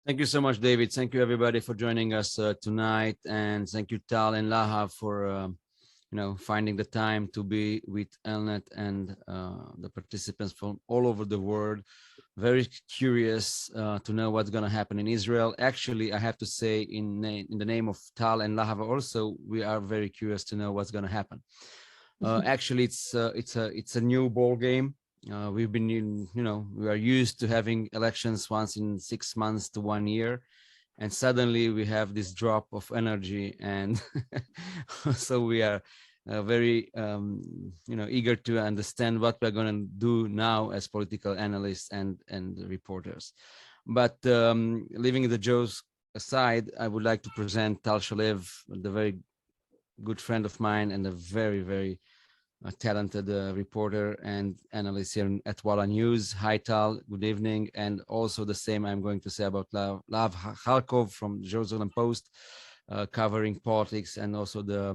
Thank you so much, David. Thank you, everybody, for joining us tonight, and thank you, Tal and Lahav, for finding the time to be with FELNET and the participants from all over the world. Very curious to know what's going to happen in Israel. Actually, I have to say, in the name of Tal and Lahav, also, we are very curious to know what's going to happen. Actually, it's a new ball game. We've been we are used to having elections once in 6 months to 1 year, and suddenly we have this drop of energy, and so we are very eager to understand what we're going to do now as political analysts and reporters. But leaving the jokes aside, I would like to present Tal Shalev, the very good friend of mine and a very talented reporter and analyst here at Walla News. Hi, Tal. Good evening. And also the same I'm going to say about Lahav Harkov from Jerusalem Post, covering politics and also the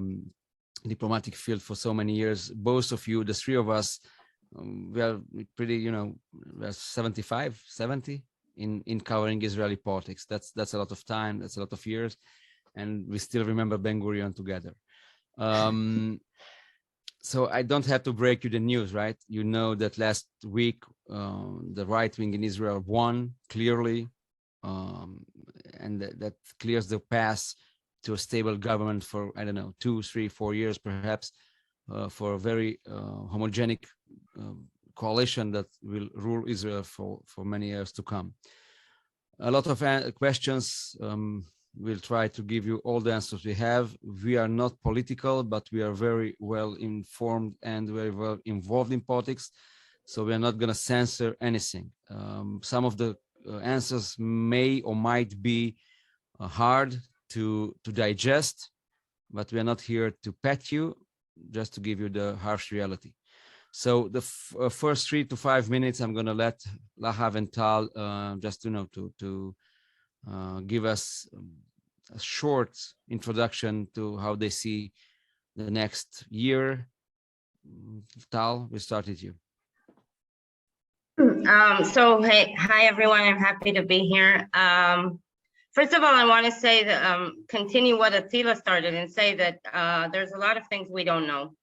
diplomatic field for so many years. Both of you, the three of us, we are pretty, we're 75, 70 in covering Israeli politics. That's a lot of time. That's a lot of years. And we still remember Ben Gurion together. So I don't have to break you the news, right? You know that last week, the right wing in Israel won clearly, and that clears the path to a stable government for, I don't know, 2, 3, 4 years, perhaps, for a very homogenic coalition that will rule Israel for many years to come. A lot of questions. We'll try to give you all the answers we have. We are not political, but we are very well informed and very well involved in politics. So we are not going to censor anything. Some of the answers may or might be hard to digest, but we are not here to pet you, just to give you the harsh reality. So the first 3 to 5 minutes, I'm going to let Lahav and Tal just to give us a short introduction to how they see the next year. Tal, we start with you. Hi everyone. I'm happy to be here. First of all, I want to say that continue what Attila started and say that there's a lot of things we don't know.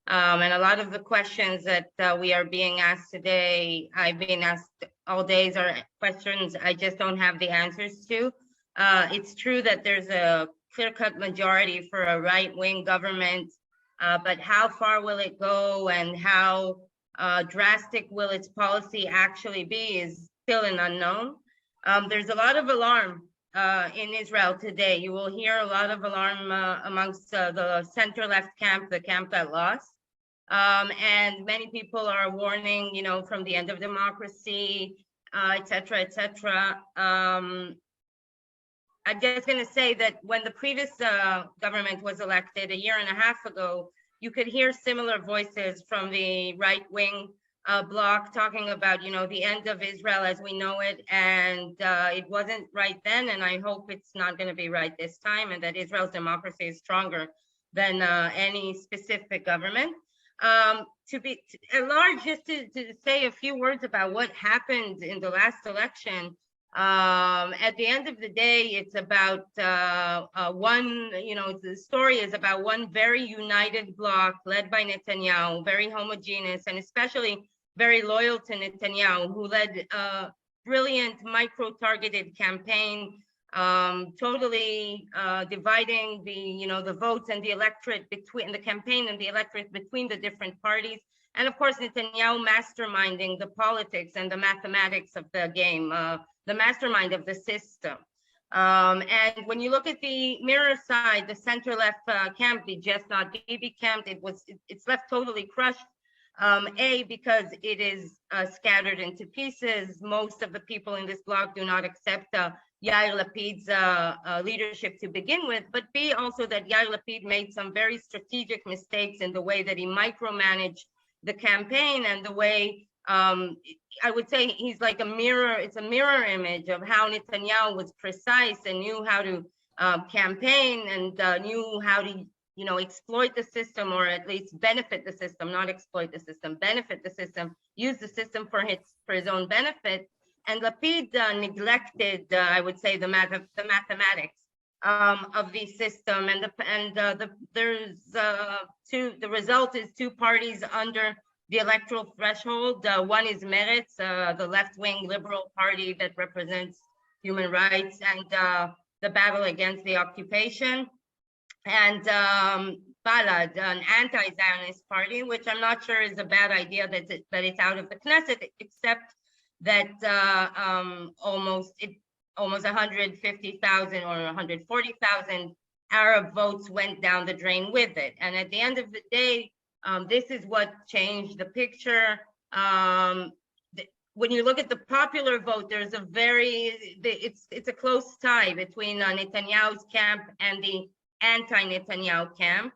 And a lot of the questions that we are being asked today, I've been asked all days, are questions I just don't have the answers to. It's true that there's a clear-cut majority for a right-wing government, but how far will it go and how drastic will its policy actually be is still an unknown. There's a lot of alarm in Israel today. You will hear a lot of alarm amongst the center-left camp, the camp that lost. And many people are warning, from the end of democracy, et cetera, et cetera. I'm just going to say that when the previous government was elected a year and a half ago, you could hear similar voices from the right-wing bloc talking about, the end of Israel as we know it. And it wasn't right then. And I hope it's not going to be right this time, and that Israel's democracy is stronger than any specific government. Just to say a few words about what happened in the last election. At the end of the day, it's about the story is about one very united bloc led by Netanyahu, very homogeneous, and especially very loyal to Netanyahu, who led a brilliant micro-targeted campaign, totally dividing the votes and the electorate between the campaign and the electorate between the different parties. And of course, Netanyahu masterminding the politics and the mathematics of the game, the mastermind of the system. And when you look at the mirror side, the center-left camp, the Just Not Bibi camp, it's left totally crushed. Because it is scattered into pieces. Most of the people in this bloc do not accept Yair Lapid's leadership to begin with, but B, also that Yair Lapid made some very strategic mistakes in the way that he micromanaged the campaign and the way, I would say he's like a mirror, it's a mirror image of how Netanyahu was precise and knew how to campaign and knew how to exploit the system, or at least benefit the system, not exploit the system, benefit the system, use the system for his own benefit. And Lapid neglected, I would say, the mathematics of the system, and the result is two parties under the electoral threshold. One is Meretz, the left-wing liberal party that represents human rights and the battle against the occupation, and Balad, an anti-Zionist party, which I'm not sure is a bad idea that it's out of the Knesset, except that almost 150,000 or 140,000 Arab votes went down the drain with it. And at the end of the day, this is what changed the picture. When you look at the popular vote, there's it's a close tie between Netanyahu's camp and the anti-Netanyahu camp.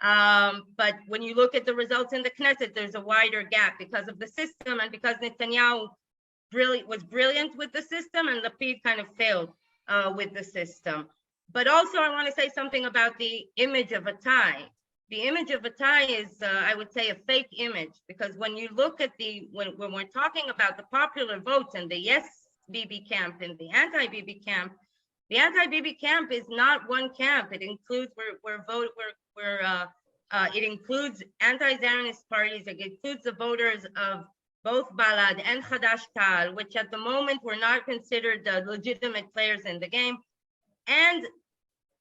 But when you look at the results in the Knesset, there's a wider gap because of the system and because Netanyahu was brilliant with the system and Lapid kind of failed with the system. But also I want to say something about the image of a tie. The image of a tie is, I would say, a fake image, because when you look at when we're talking about the popular votes and the yes Bibi camp and the anti-Bibi camp, the anti-Bibi camp is not one camp. It includes it includes anti-Zionist parties. It includes the voters of both Balad and Hadash Tal, which at the moment were not considered legitimate players in the game. And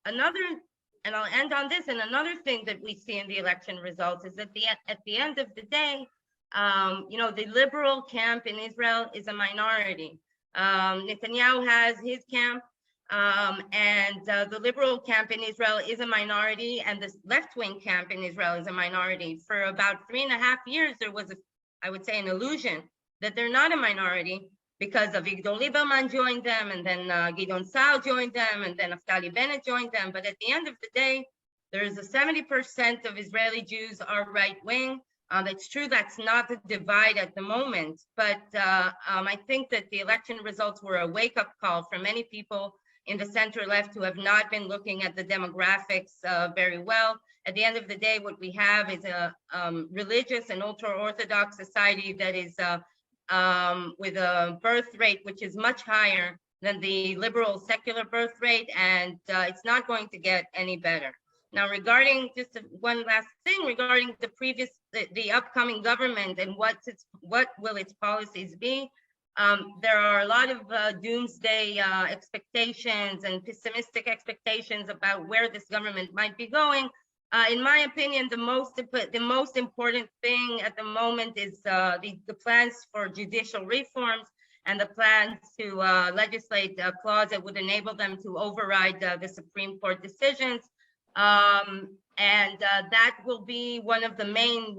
I'll end on this, and another thing that we see in the election results is that at the end of the day, the liberal camp in Israel is a minority. Netanyahu has his camp, and the liberal camp in Israel is a minority, and the left-wing camp in Israel is a minority. For about 3.5 years, there was, I would say, an illusion that they're not a minority, because Avigdor Lieberman joined them, and then Gideon Sa'ar joined them, and then Naftali Bennett joined them. But at the end of the day, there's a 70% of Israeli Jews are right-wing. It's true that's not the divide at the moment, but I think that the election results were a wake-up call for many people in the center-left who have not been looking at the demographics very well. At the end of the day, what we have is a religious and ultra-Orthodox society that is with a birth rate which is much higher than the liberal secular birth rate, and it's not going to get any better. Now, regarding just one last thing regarding the upcoming government and what will its policies be, there are a lot of doomsday expectations and pessimistic expectations about where this government might be going. In my opinion, the most important thing at the moment is the plans for judicial reforms and the plans to legislate a clause that would enable them to override the Supreme Court decisions. That will be one of the main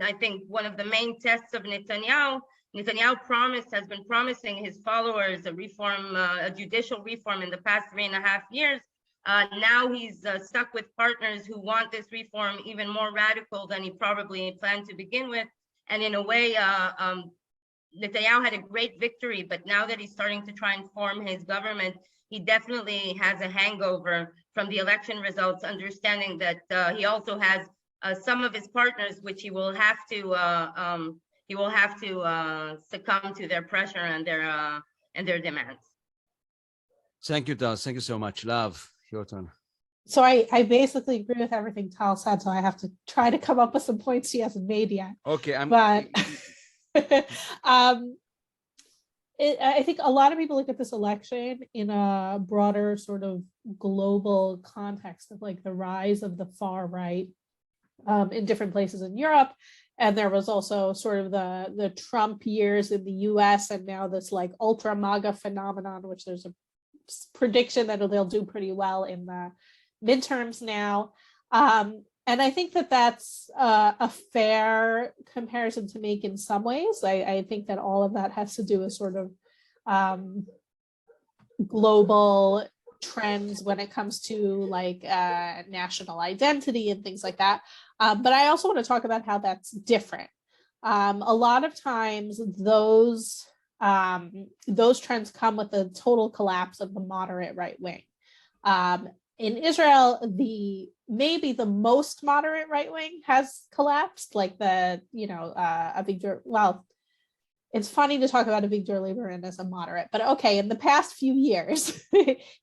tests of Netanyahu. Netanyahu has been promising his followers a judicial reform in the past 3.5 years. Now he's stuck with partners who want this reform even more radical than he probably planned to begin with. And in a way, Netanyahu had a great victory, but now that he's starting to try and form his government, he definitely has a hangover from the election results, understanding that he also has some of his partners, which he will have to succumb to their pressure and their demands. Thank you, Tal. Thank you so much. Lahav, your turn. So I basically agree with everything Tal said, so I have to try to come up with some points he hasn't made yet. Okay, I think a lot of people look at this election in a broader sort of global context of like the rise of the far right in different places in Europe. And there was also sort of the Trump years in the US, and now this like ultra MAGA phenomenon, which there's a prediction that they'll do pretty well in the midterms now. And I think that that's a fair comparison to make in some ways. I think that all of that has to do with sort of global trends when it comes to like national identity and things like that. But I also want to talk about how that's different. A lot of times those trends come with the total collapse of the moderate right wing. In Israel, maybe the most moderate right wing has collapsed, like Avigdor. Well, it's funny to talk about Avigdor Lieberman as a moderate, but okay, in the past few years,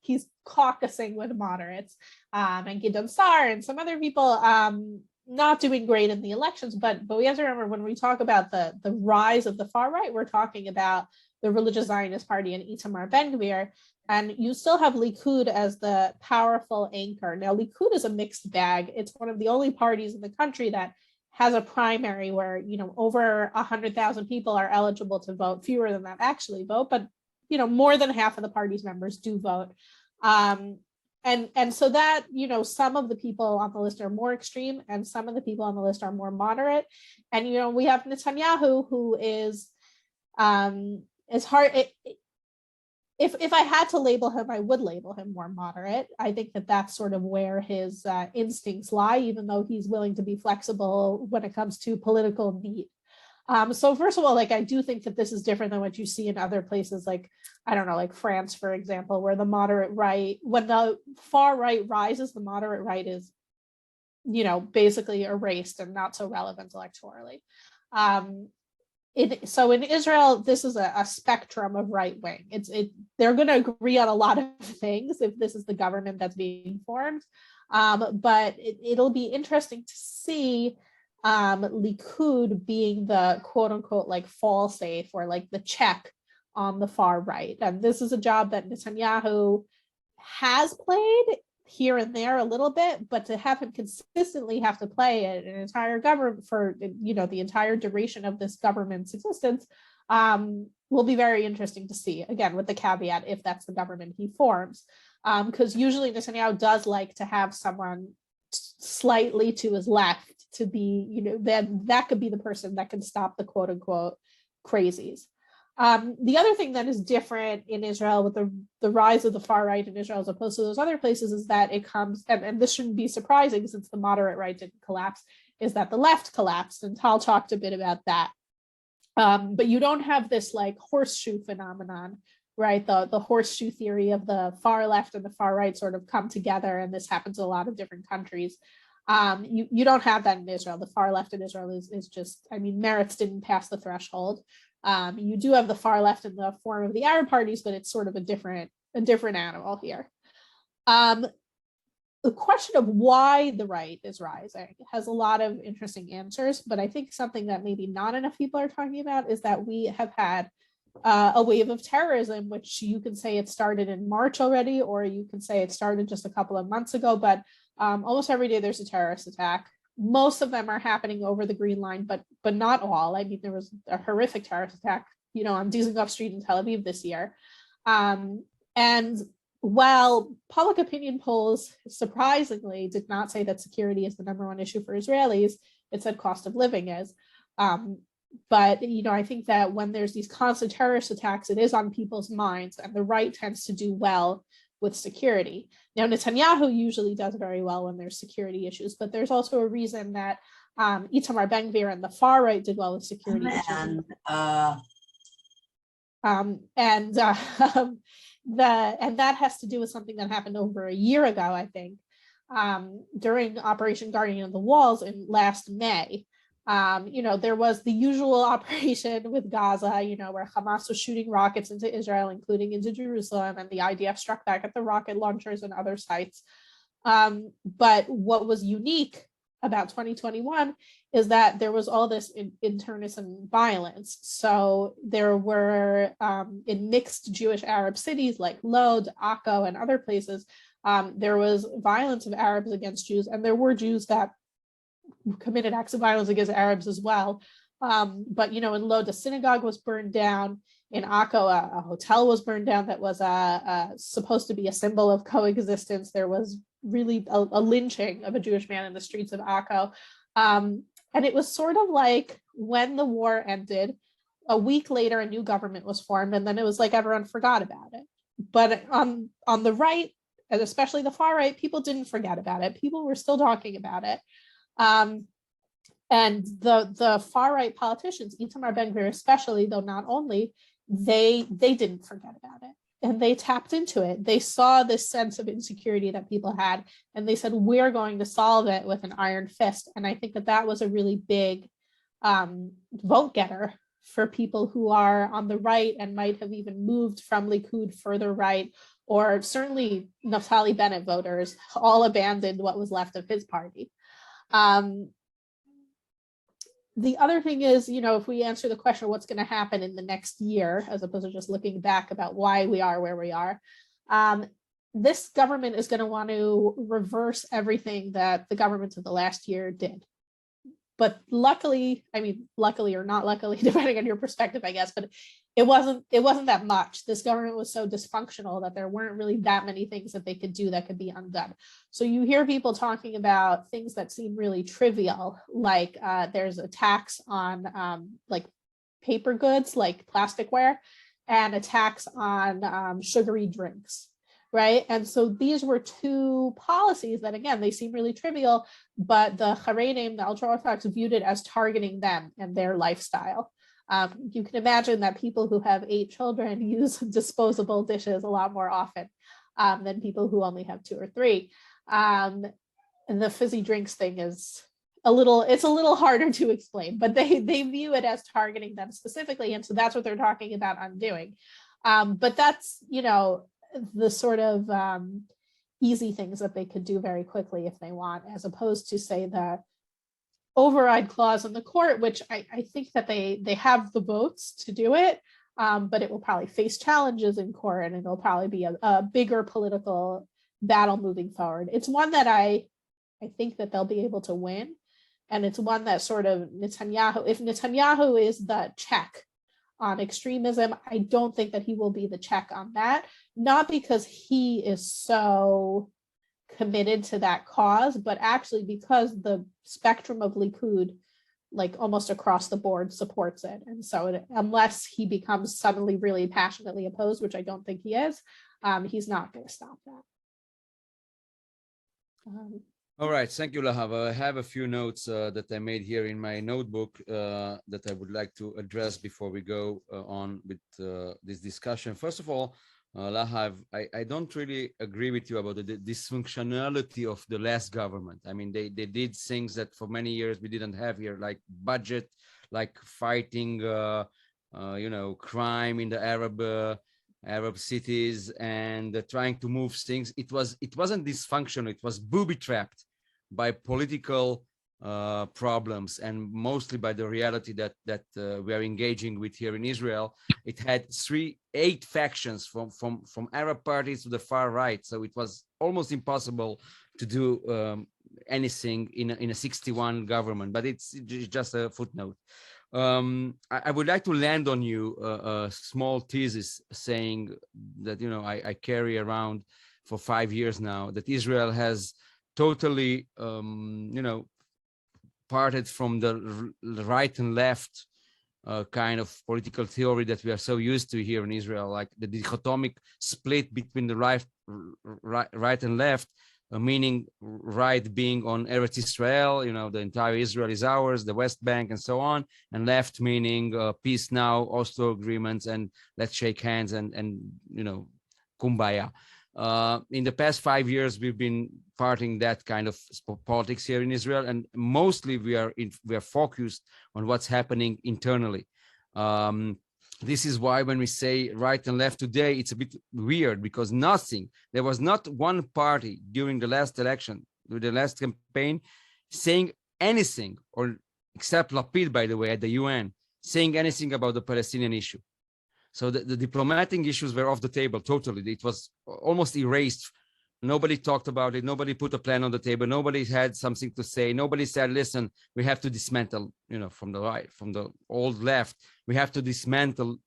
he's caucusing with moderates, and Gideon Sa'ar and some other people not doing great in the elections. But we have to remember, when we talk about the rise of the far right, we're talking about the Religious Zionist Party and Itamar Ben-Gvir, and you still have Likud as the powerful anchor. Now, Likud is a mixed bag. It's one of the only parties in the country that has a primary where, over 100,000 people are eligible to vote. Fewer than that actually vote, but, more than half of the party's members do vote. And so that, some of the people on the list are more extreme and some of the people on the list are more moderate. And, we have Netanyahu, who is hard. If I had to label him, I would label him more moderate. I think that that's sort of where his instincts lie, even though he's willing to be flexible when it comes to political need. So first of all, I do think that this is different than what you see in other places, like France, for example, where the moderate right, when the far right rises, the moderate right is, basically erased and not so relevant electorally. So in Israel, this is a spectrum of right wing. They're going to agree on a lot of things if this is the government that's being formed, but it'll be interesting to see Likud being the quote unquote fall safe, or the check on the far right. And this is a job that Netanyahu has played here and there a little bit, but to have him consistently have to play an entire government for the entire duration of this government's existence will be very interesting to see, again with the caveat if that's the government he forms, because usually Netanyahu does like to have someone slightly to his left to be, then that could be the person that can stop the quote unquote crazies. The other thing that is different in Israel with the rise of the far right in Israel as opposed to those other places is that it comes, and this shouldn't be surprising since the moderate right didn't collapse, is that the left collapsed, and Tal talked a bit about that. But you don't have this horseshoe phenomenon, right? The horseshoe theory of the far left and the far right sort of come together, and this happens in a lot of different countries. You don't have that in Israel. The far left in Israel is just, Meretz didn't pass the threshold. You do have the far left in the form of the Arab parties, but it's sort of a different animal here. The question of why the right is rising has a lot of interesting answers, but I think something that maybe not enough people are talking about is that we have had a wave of terrorism, which you can say it started in March already, or you can say it started just a couple of months ago, but almost every day there's a terrorist attack. Most of them are happening over the Green Line, but not all. There was a horrific terrorist attack, on Dizengoff Street in Tel Aviv this year. And while public opinion polls surprisingly did not say that security is the number one issue for Israelis, it said cost of living is. But I think that when there's these constant terrorist attacks, it is on people's minds, and the right tends to do well with security. Now, Netanyahu usually does very well when there's security issues, but there's also a reason that Itamar Ben-Gvir and the far right did well with security issues. And that has to do with something that happened over a year ago, I think, during Operation Guardian of the Walls in last May. There was the usual operation with Gaza, where Hamas was shooting rockets into Israel, including into Jerusalem, and the IDF struck back at the rocket launchers and other sites. But what was unique about 2021 is that there was all this internecine violence. So there were, in mixed Jewish Arab cities like Lod, Akko, and other places, there was violence of Arabs against Jews, and there were Jews that committed acts of violence against Arabs as well. But in Lod, a synagogue was burned down. In Akko, a hotel was burned down that was supposed to be a symbol of coexistence. There was really a lynching of a Jewish man in the streets of Akko. And it was sort of like when the war ended, a week later, a new government was formed, and then it was like everyone forgot about it. But on the right, and especially the far right, people didn't forget about it. People were still talking about it. And the far right politicians, Itamar Ben-Gvir especially, though not only, they didn't forget about it, and they tapped into it. They saw this sense of insecurity that people had, and they said, we're going to solve it with an iron fist. And I think that was a really big vote getter for people who are on the right and might have even moved from Likud further right, or certainly Naftali Bennett voters, all abandoned what was left of his party. The other thing is, if we answer the question, what's going to happen in the next year, as opposed to just looking back about why we are where we are, this government is going to want to reverse everything that the governments of the last year did. But luckily or not luckily, depending on your perspective, I guess, but it wasn't that much. This government was so dysfunctional that there weren't really that many things that they could do that could be undone. So you hear people talking about things that seem really trivial, like there's a tax on like paper goods, like plasticware, and a tax on sugary drinks. Right. And so these were two policies that, again, they seem really trivial, but the Haredim, the ultra-Orthodox, viewed it as targeting them and their lifestyle. You can imagine that people who have 8 children use disposable dishes a lot more often than people who only have 2 or 3. And the fizzy drinks thing is it's a little harder to explain, but they view it as targeting them specifically. And so that's what they're talking about undoing. But that's, the sort of easy things that they could do very quickly if they want, as opposed to, say, the override clause in the court, which I think that they have the votes to do it, but it will probably face challenges in court, and it'll probably be a bigger political battle moving forward. It's one that I think that they'll be able to win, and it's one that sort of if Netanyahu is the check on extremism, I don't think that he will be the check on that, not because he is so committed to that cause, but actually because the spectrum of Likud, like almost across the board, supports it. And so unless he becomes suddenly really passionately opposed, which I don't think he is, he's not going to stop that. All right, thank you, Lahav. I have a few notes that I made here in my notebook that I would like to address before we go on with this discussion. First of all, Lahav, I don't really agree with you about the dysfunctionality of the last government. I mean, they did things that for many years we didn't have here, like budget, like fighting, crime in the Arab cities, and trying to move things. It wasn't dysfunctional. It was booby-trapped by political problems, and mostly by the reality that we are engaging with here in Israel. It had 8 factions from Arab parties to the far right, so it was almost impossible to do anything in a 61 government. But it's just a footnote. I would like to land on you a small thesis saying that, I carry around for 5 years now, that Israel has totally, parted from the right and left kind of political theory that we are so used to here in Israel, like the dichotomic split between the right and left, meaning right being on Eretz Israel, the entire Israel is ours, the West Bank and so on, and left meaning peace now, Oslo agreements, and let's shake hands and kumbaya. In the past 5 years, we've been parting that kind of politics here in Israel, and mostly we are focused on what's happening internally. This is why when we say right and left today, it's a bit weird, because there was not one party during the last election, the last campaign, saying anything, or except Lapid, by the way, at the UN, saying anything about the Palestinian issue. So the diplomatic issues were off the table totally. It was almost erased. Nobody talked about it. Nobody put a plan on the table. Nobody had something to say. Nobody said, listen, we have to dismantle, from the right, from the old left, we have to dismantle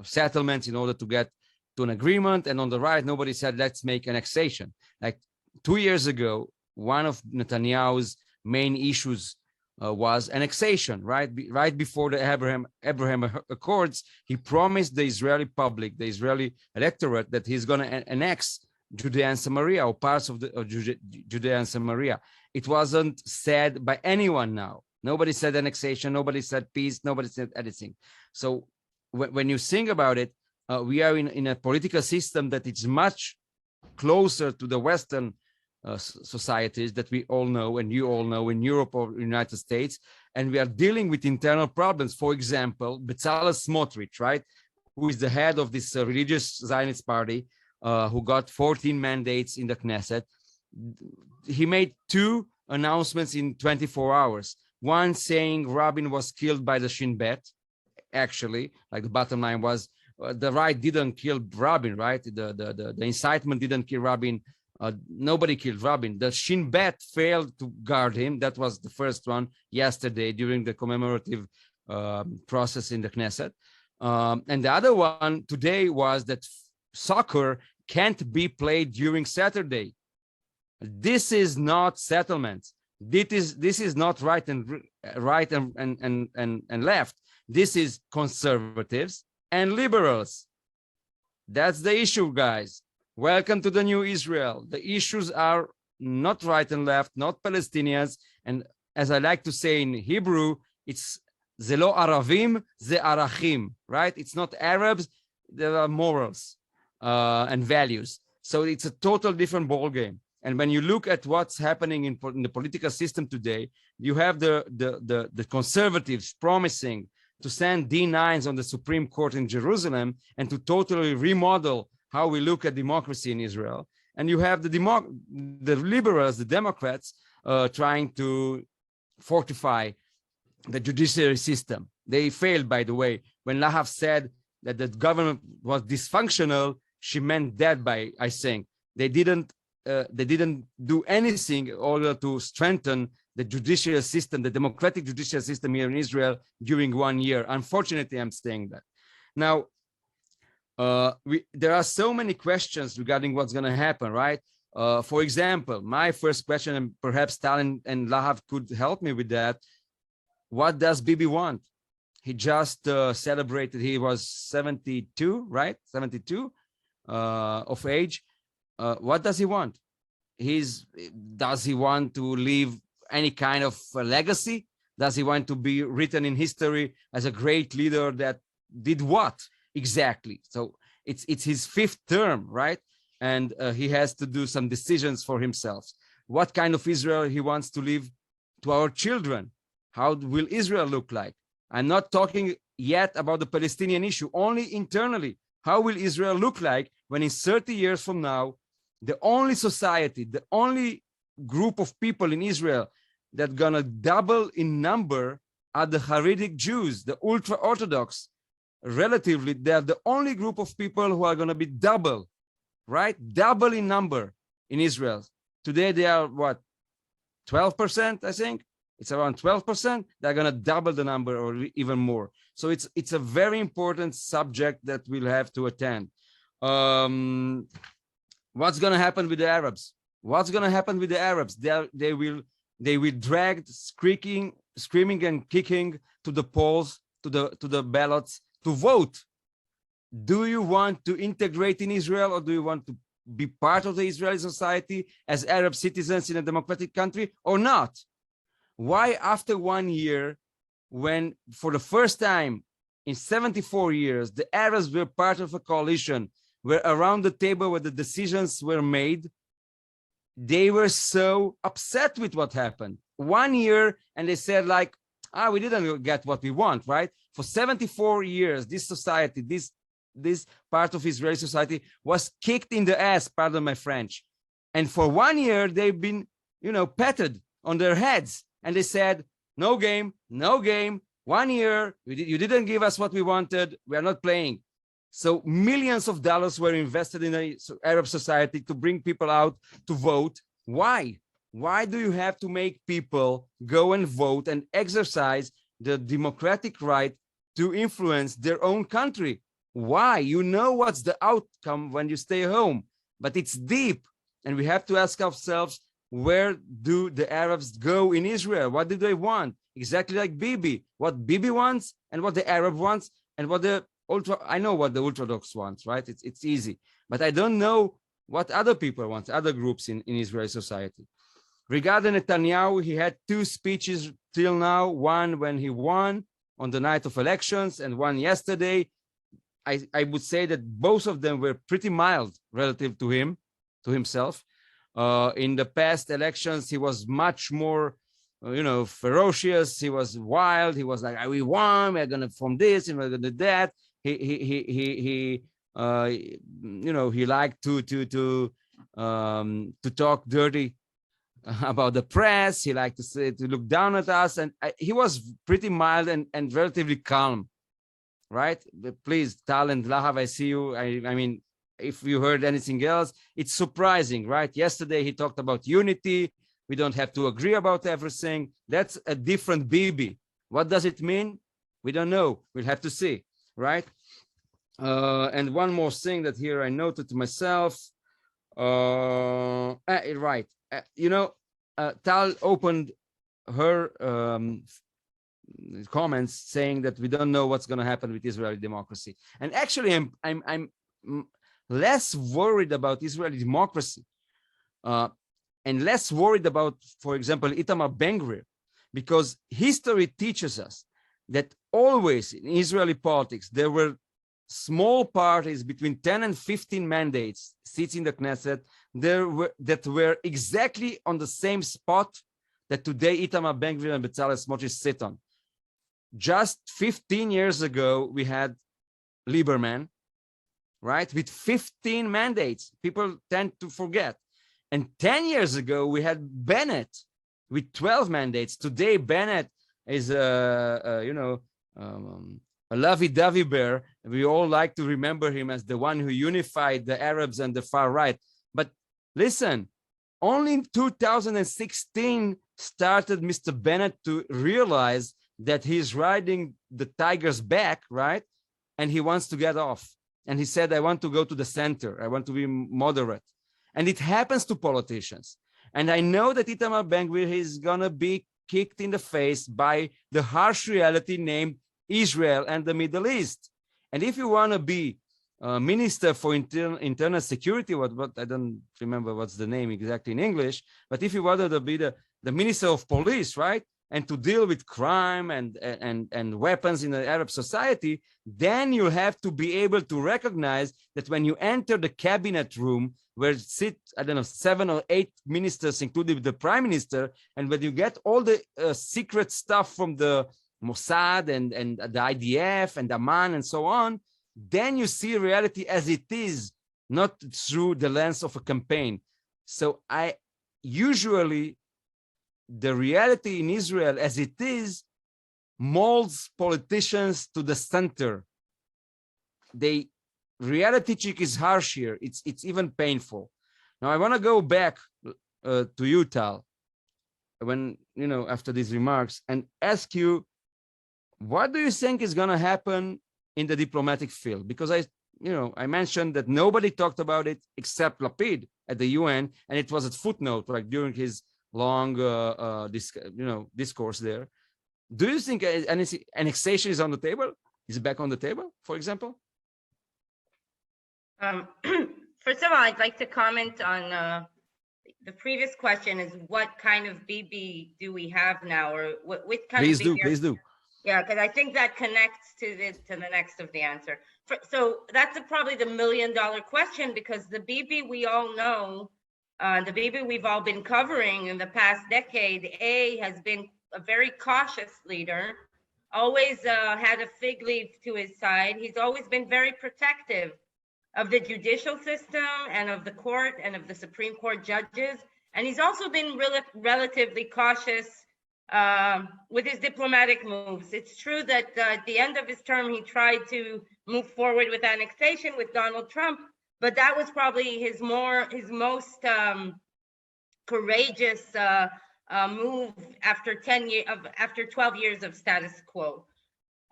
settlements in order to get to an agreement. And on the right, nobody said, let's make annexation. Like 2 years ago, one of Netanyahu's main issues was annexation, right? Right before the Abraham Accords, he promised the Israeli public, the Israeli electorate, that he's going to annex Judea and Samaria, or parts of Judea and Samaria. It wasn't said by anyone now. Nobody said annexation. Nobody said peace. Nobody said anything. So when you think about it, we are in a political system that is much closer to the Western societies that we all know and you all know in Europe or United States, and we are dealing with internal problems. For example, Bezalel Smotrich, right, who is the head of this religious Zionist party, who got 14 mandates in the Knesset. He made 2 announcements in 24 hours. One saying Rabin was killed by the Shin Bet. Actually, like the bottom line was, the right didn't kill Rabin, right? The incitement didn't kill Rabin. Nobody killed Rabin. The Shin Bet failed to guard him. That was the first one yesterday during the commemorative process in the Knesset. And the other one today was that soccer can't be played during Saturday. This is not settlement. This is not right and left. This is conservatives and liberals. That's the issue, guys. Welcome to the new Israel. The issues are not right and left, not Palestinians. And as I like to say in Hebrew, it's ze lo Aravim, ze arachim, right? It's not Arabs, there are morals and values. So it's a total different ball game. And when you look at what's happening in the political system today, you have the conservatives promising to send D9s on the Supreme Court in Jerusalem and to totally remodel how we look at democracy in Israel. And you have the liberals, the Democrats, trying to fortify the judiciary system. They failed, by the way. When Lahav said that the government was dysfunctional, she meant that by, I think, they didn't do anything in order to strengthen the judicial system, the democratic judicial system here in Israel during 1 year. Unfortunately, I'm saying that. Now, there are so many questions regarding what's going to happen, right? For example, my first question, and perhaps Tal and Lahav could help me with that. What does Bibi want? He just celebrated, he was 72, right? 72 of age. What does he want? Does he want to leave any kind of legacy? Does he want to be written in history as a great leader that did what exactly? So it's his 5th term, right? And he has to do some decisions for himself. What kind of Israel he wants to leave to our children? How will Israel look like? I'm not talking yet about the Palestinian issue, only internally. How will Israel look like when in 30 years from now, the only society, the only group of people in Israel that gonna double in number are the Hasidic Jews, the ultra-Orthodox. Relatively, they're the only group of people who are gonna be double, right? Double in number in Israel. Today they are what, 12%, I think? It's around 12%. They're gonna double the number or even more. So it's a very important subject that we'll have to attend. What's going to happen with the Arabs? What's going to happen with the Arabs? They will drag screaming and kicking to the polls, to the ballots to vote. Do you want to integrate in Israel, or do you want to be part of the Israeli society as Arab citizens in a democratic country or not? Why after 1 year, when for the first time in 74 years, the Arabs were part of a coalition, were around the table where the decisions were made, they were so upset with what happened? 1 year, and they said like, we didn't get what we want, right? For 74 years, this society, this part of Israeli society was kicked in the ass, pardon my French. And for 1 year, they've been, patted on their heads. And they said, no game, no game. 1 year, you didn't give us what we wanted. We are not playing. So millions of dollars were invested in the Arab society to bring people out to vote. Why? Why do you have to make people go and vote and exercise the democratic right to influence their own country? Why? You know what's the outcome when you stay home, but it's deep. And we have to ask ourselves, where do the Arabs go in Israel? What do they want? Exactly like Bibi. What Bibi wants and what the Arab wants and what the I know what the Orthodox wants, right? It's easy. But I don't know what other people want, other groups in Israeli society. Regarding Netanyahu, he had 2 speeches till now, one when he won on the night of elections and one yesterday. I would say that both of them were pretty mild relative to himself. In the past elections, he was much more, ferocious. He was wild. He was like, "We won. We're gonna form this and we're gonna do that." He liked to talk dirty about the press. He liked to look down at us, and he was pretty mild and relatively calm, right? Please, Tal and Lahav, I see you. I mean, if you heard anything else, it's surprising, right? Yesterday he talked about unity. We don't have to agree about everything. That's a different Bibi. What does it mean? We don't know. We'll have to see, right? And one more thing that here I noted to myself. Right. Tal opened her comments saying that we don't know what's going to happen with Israeli democracy. And actually, I'm less worried about Israeli democracy and less worried about, for example, Itamar Ben-Gvir, because history teaches us that always in Israeli politics, there were small parties between 10 and 15 mandates, seats in the Knesset, that were exactly on the same spot that today Itamar Ben-Gvir and Bezalel Smotrich sit on. Just 15 years ago, we had Lieberman, right, with 15 mandates. People tend to forget. And 10 years ago, we had Bennett with 12 mandates. Today, Bennett is a lovey-dovey bear. We all like to remember him as the one who unified the Arabs and the far right. But listen, only in 2016 started Mr. Bennett to realize that he's riding the tiger's back, right? And he wants to get off. And he said, I want to go to the center. I want to be moderate. And it happens to politicians. And I know that Itamar Ben-Gvir is going to be kicked in the face by the harsh reality named Israel and the Middle East. And if you want to be Minister for Internal Security, what I don't remember what's the name exactly in English, but if you wanted to be the Minister of Police, right, and to deal with crime and weapons in the Arab society, then you have to be able to recognize that when you enter the cabinet room where sit, 7 or 8 ministers, including the prime minister, and when you get all the secret stuff from the Mossad and the IDF and Amman and so on, then you see reality as it is, not through the lens of a campaign. So the reality in Israel as it is molds politicians to the center. Reality check is harsh here. It's even painful. Now I want to go back to you, Tal, when, after these remarks, and ask you, what do you think is going to happen in the diplomatic field? Because I mentioned that nobody talked about it except Lapid at the UN, and it was a footnote, like during his long discourse there. Do you think annexation is on the table? Is it back on the table, for example? First of all, I'd like to comment on the previous question is what kind of BB do we have now, or which kind of BB? Please do. Yeah, because I think that connects to the next of the answer. So that's probably the $1 million question, because the BB we all know, the BB we've all been covering in the past decade, has been a very cautious leader, always had a fig leaf to his side. He's always been very protective of the judicial system and of the court and of the Supreme Court judges. And he's also been relatively cautious with his diplomatic moves. It's true that at the end of his term, he tried to move forward with annexation with Donald Trump, but that was probably his most courageous move after 12 years of status quo.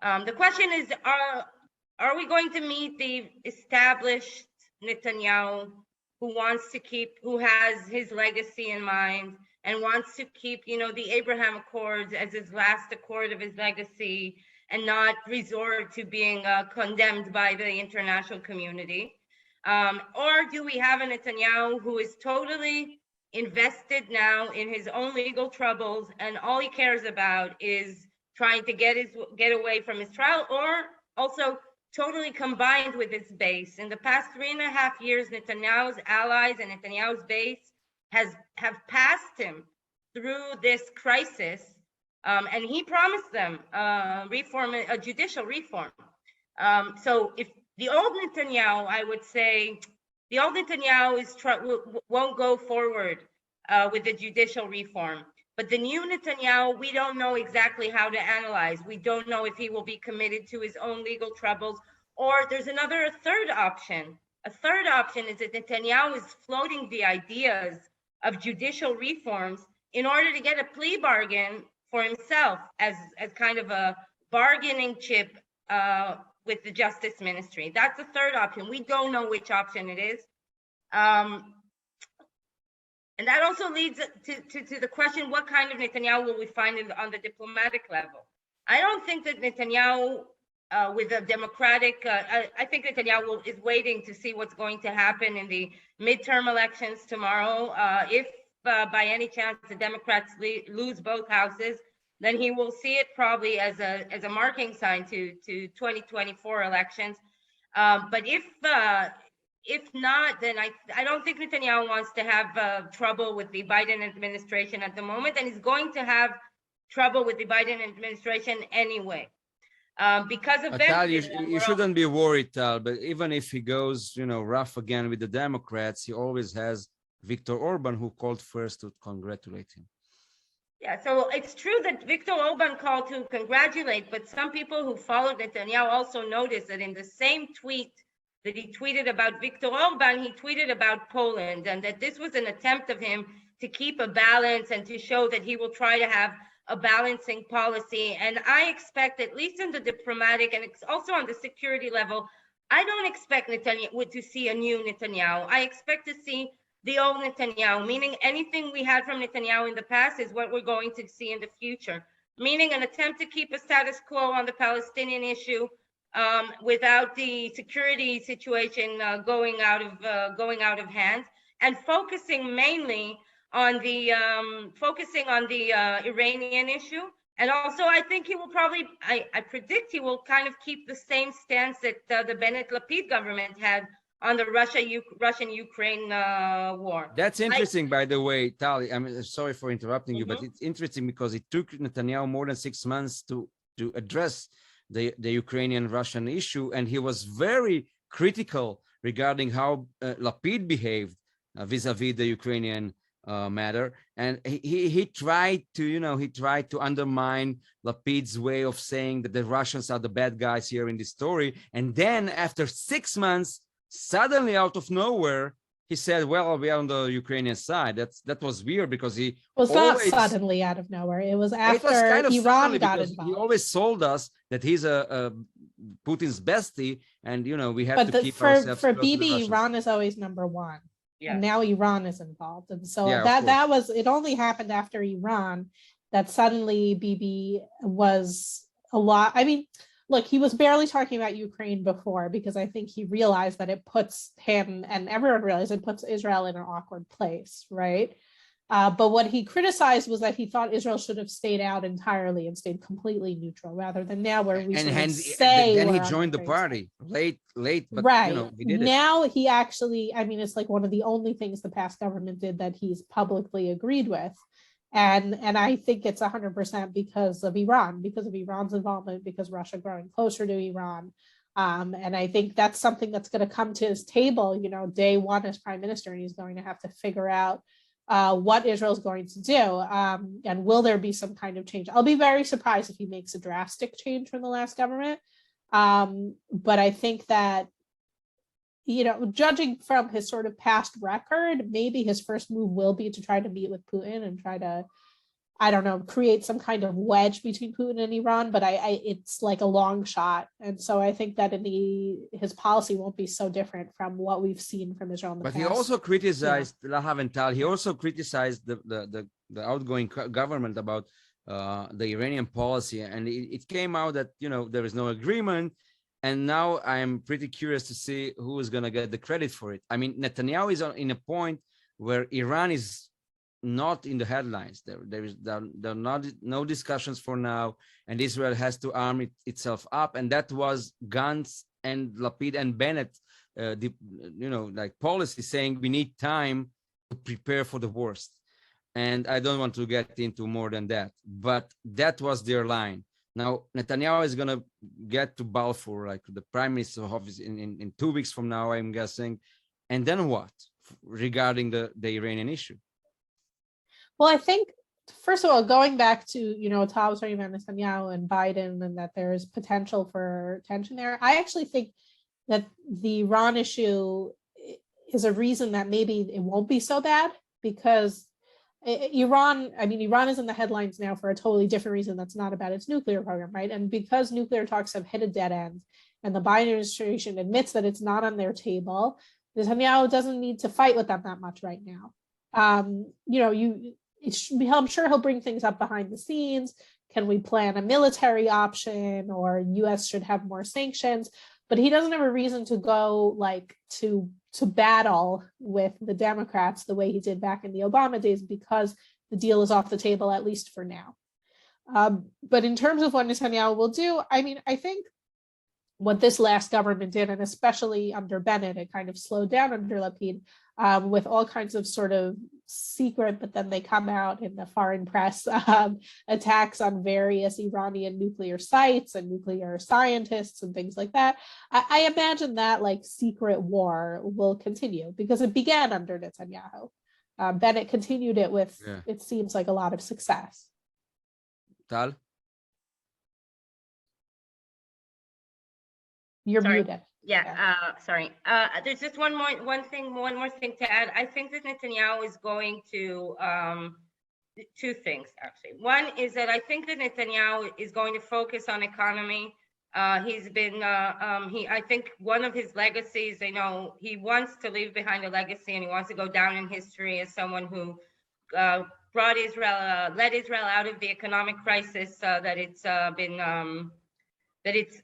The question is, are we going to meet the established Netanyahu who has his legacy in mind and wants to keep, the Abraham Accords as his last accord of his legacy and not resort to being condemned by the international community? Or do we have a Netanyahu who is totally invested now in his own legal troubles, and all he cares about is trying to get away from his trial, or also totally combined with his base? In the past 3.5 years, Netanyahu's allies and Netanyahu's base have passed him through this crisis, and he promised them a judicial reform. So if the old Netanyahu, I would say, the old Netanyahu won't go forward with the judicial reform. But the new Netanyahu, we don't know exactly how to analyze. We don't know if he will be committed to his own legal troubles, or there's a third option. A third option is that Netanyahu is floating the ideas of judicial reforms in order to get a plea bargain for himself as kind of a bargaining chip with the Justice Ministry. That's the third option. We don't know which option it is. And that also leads to the question, what kind of Netanyahu will we find on the diplomatic level? I don't think that Netanyahu, with a democratic, I think Netanyahu is waiting to see what's going to happen in the midterm elections tomorrow. If by any chance the Democrats lose both houses, then he will see it probably as a marking sign to 2024 elections. But if not, then I don't think Netanyahu wants to have trouble with the Biden administration at the moment, and he's going to have trouble with the Biden administration anyway. Because of Tal, you shouldn't be worried, Tal, but even if he goes, rough again with the Democrats, he always has Viktor Orban, who called first to congratulate him. Yeah, so it's true that Viktor Orban called to congratulate, but some people who followed Netanyahu also noticed that in the same tweet that he tweeted about Viktor Orban, he tweeted about Poland, and that this was an attempt of him to keep a balance and to show that he will try to have a balancing policy. And I expect, at least in the diplomatic and also on the security level, I don't expect Netanyahu to see a new Netanyahu. I expect to see the old Netanyahu, meaning anything we had from Netanyahu in the past is what we're going to see in the future, meaning an attempt to keep a status quo on the Palestinian issue, without the security situation going out of hand, and focusing mainly on the Iranian issue. And also, I think he will probably, I predict he will kind of keep the same stance that the Bennett-Lapid government had on the Russian-Ukraine war. That's interesting, by the way, Tal. I'm sorry for interrupting you, but it's interesting because it took Netanyahu more than 6 months to address the Ukrainian-Russian issue, and he was very critical regarding how Lapid behaved vis-a-vis the Ukrainian matter, and he tried to undermine Lapid's way of saying that the Russians are the bad guys here in this story. And then after 6 months, suddenly out of nowhere, he said, well, we are on the Ukrainian side. That was weird, because he was not suddenly out of nowhere. It was after Iran got involved. He always told us that he's a Putin's bestie, and we have to keep ourselves. For Bibi, Iran is always number one. Yeah. And now Iran is involved. And so it only happened after Iran that suddenly Bibi was a lot. I mean, look, he was barely talking about Ukraine before, because I think he realized that it puts him, and everyone realized it puts Israel in an awkward place, right? But what he criticized was that he thought Israel should have stayed out entirely and stayed completely neutral, rather than now where we say. Then he joined the party late, but right. He did now it. He actually, I mean, it's like one of the only things the past government did that he's publicly agreed with. And I think it's 100% because of Iran's involvement, because Russia growing closer to Iran. And I think that's something that's going to come to his table, day one as prime minister, and he's going to have to figure out what Israel's going to do. And will there be some kind of change? I'll be very surprised if he makes a drastic change from the last government. But I think that, judging from his sort of past record, maybe his first move will be to try to meet with Putin and try to, I don't know, create some kind of wedge between Putin and Iran, but it's like a long shot. And so I think that his policy won't be so different from what we've seen from Israel in the past. But he also criticized, Lahav and Tal, he also criticized the outgoing government about the Iranian policy. And it came out that, there is no agreement. And now I'm pretty curious to see who is going to get the credit for it. I mean, Netanyahu is in a point where Iran is not in the headlines. There are no discussions for now, and Israel has to arm itself up. And that was Gantz and Lapid and Bennett, policy saying we need time prepare for the worst. And I don't want to get into more than that, but that was their line. Now, Netanyahu is going to get to Balfour, like the prime minister's office in 2 weeks from now, I'm guessing. And then what regarding the Iranian issue? Well, I think, first of all, going back to, Tal was talking about Netanyahu and Biden and that there is potential for tension there. I actually think that the Iran issue is a reason that maybe it won't be so bad, because Iran is in the headlines now for a totally different reason that's not about its nuclear program, right? And because nuclear talks have hit a dead end and the Biden administration admits that it's not on their table, Netanyahu doesn't need to fight with them that much right now. I'm sure he'll bring things up behind the scenes. Can we plan a military option, or US should have more sanctions? But he doesn't have a reason to go to battle with the Democrats the way he did back in the Obama days, because the deal is off the table, at least for now. But in terms of what Netanyahu will do, I think what this last government did, and especially under Bennett, it kind of slowed down under Lapid, with all kinds of sort of secret, but then they come out in the foreign press, attacks on various Iranian nuclear sites and nuclear scientists and things like that. I imagine that secret war will continue because it began under Netanyahu. Bennett continued it with, it seems like, a lot of success. Tal? You're muted. Sorry. There's just one more thing to add. I think that Netanyahu is going to two things, actually. One is that I think that Netanyahu is going to focus on economy. He's been I think one of his legacies, he wants to leave behind a legacy, and he wants to go down in history as someone who led Israel out of the economic crisis that it's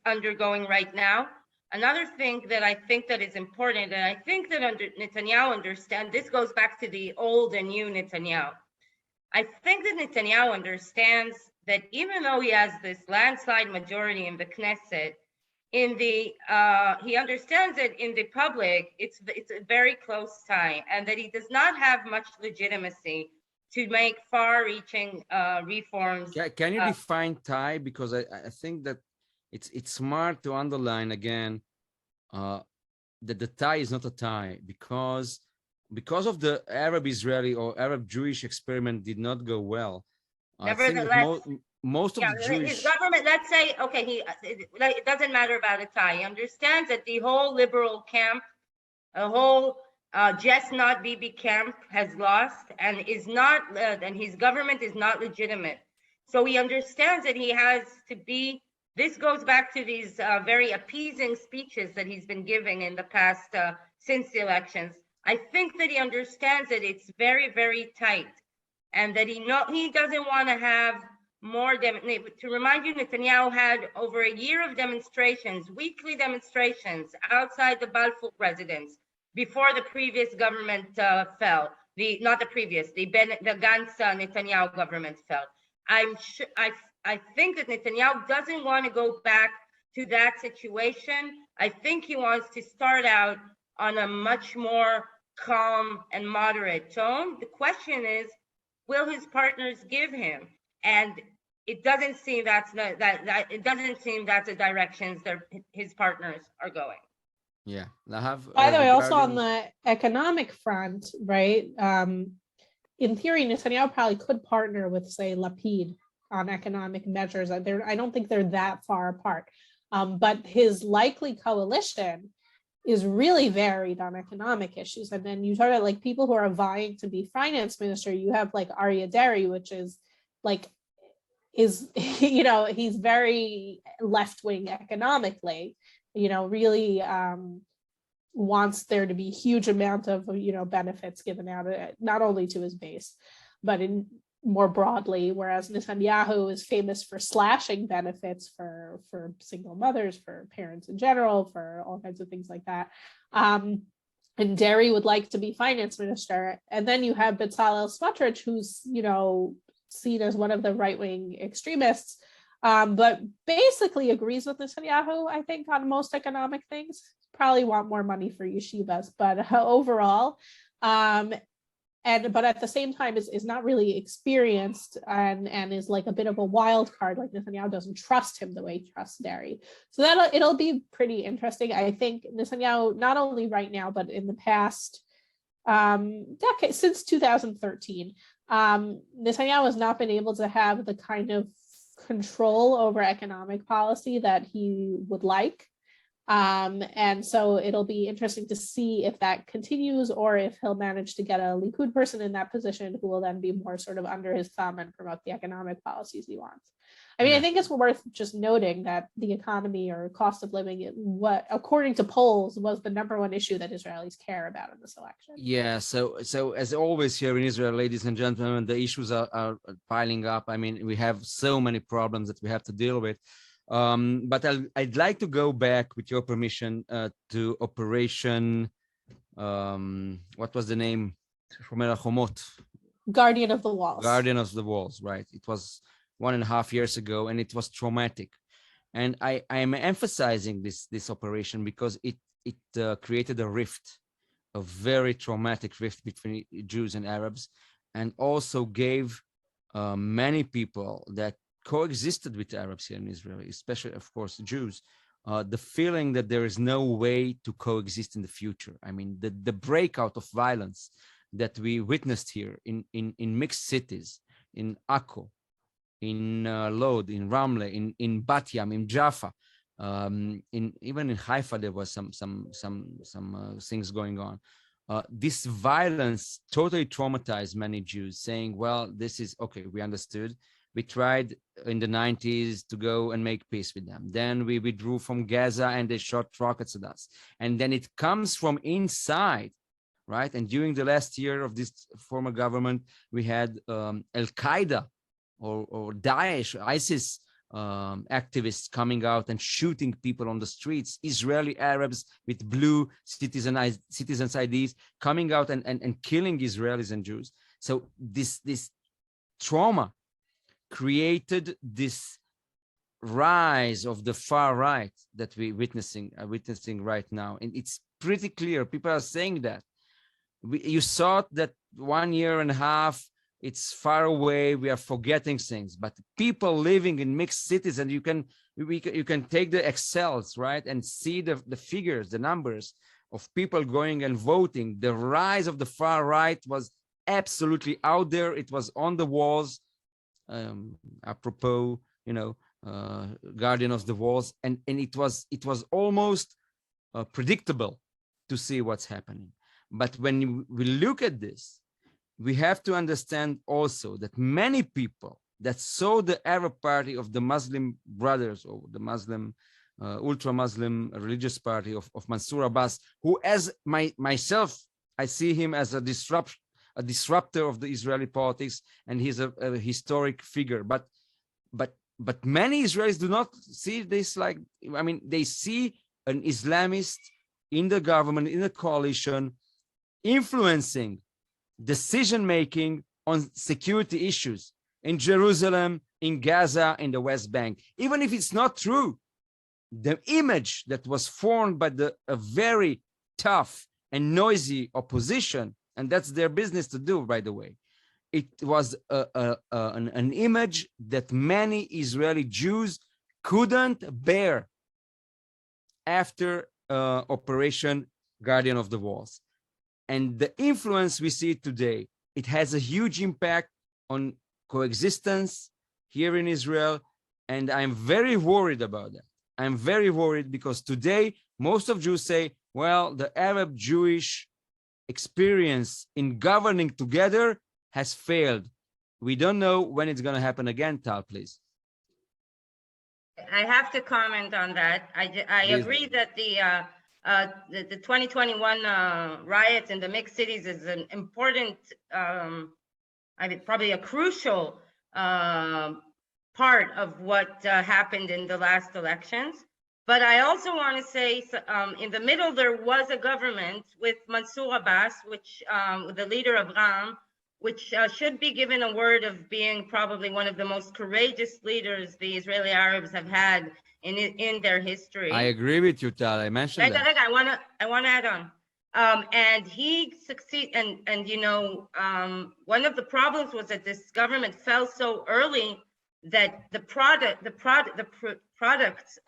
undergoing right now. Another thing that I think that is important, and I think that Netanyahu understands, this goes back to the old and new Netanyahu. I think that Netanyahu understands that even though he has this landslide majority in the Knesset, he understands that in the public, it's a very close tie, and that he does not have much legitimacy to make far-reaching reforms. Can you define tie? Because I think that it's smart to underline again that the tie is not a tie, because of the Arab-Israeli or Arab-Jewish experiment did not go well. Nevertheless, most of the Jewish... His government, let's say, it doesn't matter about a tie. He understands that the whole liberal camp, a whole just not Bibi camp has lost and is not, and his government is not legitimate. So he understands that he has to be. This goes back to these very appeasing speeches that he's been giving in the past since the elections. I think that he understands that it's very, very tight, and that he doesn't want to have more. To remind you, Netanyahu had over a year of demonstrations, weekly demonstrations outside the Balfour residence before the previous government fell. The Gantz Netanyahu government fell. I think that Netanyahu doesn't want to go back to that situation. I think he wants to start out on a much more calm and moderate tone. The question is, will his partners give him? And it doesn't seem that's the directions that his partners are going. Yeah. Lahav, by the way, also on the economic front, right? In theory, Netanyahu probably could partner with, say, Lapid on economic measures. I don't think they're that far apart. But his likely coalition is really varied on economic issues. And then you talk about people who are vying to be finance minister. You have Aryeh Deri, which is he's very left-wing economically, really wants there to be huge amount of, benefits given out, not only to his base, but in more broadly, whereas Netanyahu is famous for slashing benefits for single mothers, for parents in general, for all kinds of things like that. And Deri would like to be finance minister. And then you have Bezalel Smotrich, who's, seen as one of the right-wing extremists, but basically agrees with Netanyahu, I think, on most economic things. Probably want more money for yeshivas, but overall, but at the same time is not really experienced and is like a bit of a wild card. Like Netanyahu doesn't trust him the way he trusts Deri. So it'll be pretty interesting. I think Netanyahu, not only right now, but in the past decade, since 2013, Netanyahu has not been able to have the kind of control over economic policy that he would like. And so it'll be interesting to see if that continues or if he'll manage to get a Likud person in that position who will then be more sort of under his thumb and promote the economic policies he wants. I mean, I think it's worth just noting that the economy or cost of living, what according to polls was the #1 issue that Israelis care about in this election. Yeah, so as always here in Israel, ladies and gentlemen, the issues are piling up. I mean, we have so many problems that we have to deal with. But I'd like to go back, with your permission, to Operation, what was the name? Guardian of the Walls. Guardian of the Walls, right. It was 1.5 years ago, and it was traumatic. And I am emphasizing this operation because it created a rift, a very traumatic rift between Jews and Arabs, and also gave many people that coexisted with Arabs here in Israel, especially, of course, Jews, the feeling that there is no way to coexist in the future. I mean, the breakout of violence that we witnessed here in mixed cities, in Akko, in Lod, in Ramle, in Bat Yam, in Jaffa, even in Haifa, there was some things going on. This violence totally traumatized many Jews, saying, well, this is okay, we understood. We tried in the 90s to go and make peace with them. Then we withdrew from Gaza and they shot rockets at us. And then it comes from inside, right? And during the last year of this former government, we had Al-Qaeda or Daesh, ISIS activists coming out and shooting people on the streets, Israeli Arabs with blue citizens IDs coming out and killing Israelis and Jews. So this trauma created this rise of the far right that we're witnessing right now. And it's pretty clear. People are saying that. You thought that 1.5 years, it's far away, we are forgetting things. But people living in mixed cities, and you can take the Excels, right, and see the figures, the numbers of people going and voting. The rise of the far right was absolutely out there. It was on the walls. Apropos, Guardian of the Walls, and it was almost predictable to see what's happening. But when we look at this, we have to understand also that many people that saw the Arab party of the Muslim Brothers, or the Muslim ultra-Muslim religious party of Mansour Abbas, who, as myself, I see him as a disruptor of the Israeli politics, and he's a historic figure. But many Israelis do not see this like, I mean, they see an Islamist in the government, in the coalition, influencing decision-making on security issues in Jerusalem, in Gaza, in the West Bank. Even if it's not true, the image that was formed by a very tough and noisy opposition, and that's their business to do, by the way. It was an image that many Israeli Jews couldn't bear after Operation Guardian of the Walls. And the influence we see today, it has a huge impact on coexistence here in Israel. And I'm very worried about that. I'm very worried because today, most of Jews say, well, the Arab-Jewish experience in governing together has failed. We don't know when it's going to happen again. Tal, please. I have to comment on that. I agree that the 2021 riots in the mixed cities is an important, I mean, probably a crucial part of what happened in the last elections. But I also want to say, in the middle, there was a government with Mansour Abbas, which the leader of Ram, which should be given a word of being probably one of the most courageous leaders the Israeli Arabs have had in their history. I agree with you, Tal. I mentioned that. I want to add on. And he succeeded. And you know, one of the problems was that this government fell so early that the products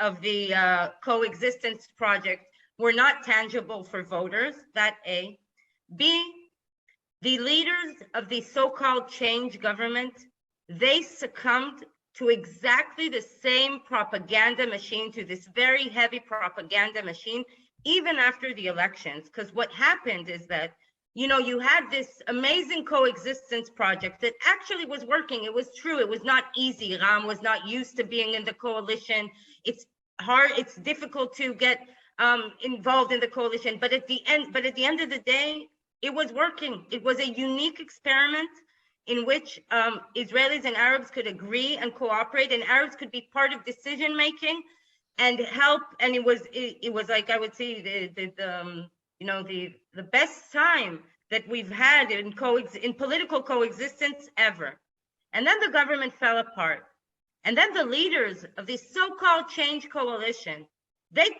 of the coexistence project were not tangible for voters. That A. B. The leaders of the so-called change government, they succumbed to exactly the same propaganda machine, to this very heavy propaganda machine, even after the elections. Because what happened is that, you know, you had this amazing coexistence project that actually was working. It was true. It was not easy. Ram was not used to being in the coalition. It's hard. It's difficult to get involved in the coalition. But at the end of the day, it was working. It was a unique experiment in which Israelis and Arabs could agree and cooperate, and Arabs could be part of decision making and help. And it was like, I would say, the best time that we've had in political coexistence ever. And then the government fell apart. And then the leaders of this so-called change coalition, they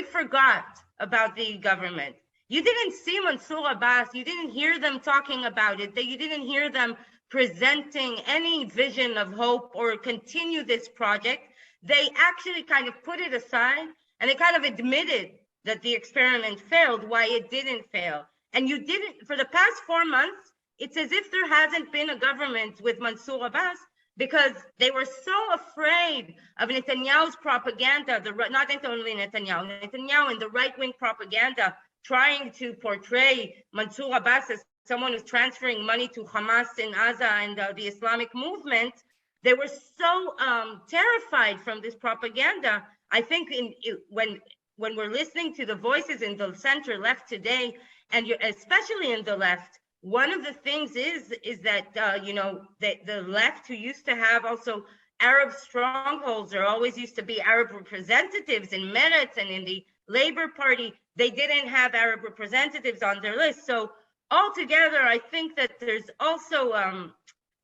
forgot about the government. You didn't see Mansour Abbas, you didn't hear them talking about it, you didn't hear them presenting any vision of hope or continue this project. They actually kind of put it aside, and they kind of admitted that the experiment failed, why it didn't fail. And you didn't, for the past 4 months, it's as if there hasn't been a government with Mansour Abbas, because they were so afraid of Netanyahu's propaganda, not only Netanyahu and the right-wing propaganda, trying to portray Mansour Abbas as someone who's transferring money to Hamas in Gaza and the Islamic movement. They were so terrified from this propaganda. I think when we're listening to the voices in the center left today, and especially in the left, one of the things is that the left, who used to have also Arab strongholds, there always used to be Arab representatives in Meretz and in the Labor Party, they didn't have Arab representatives on their list. So altogether, I think that there's also,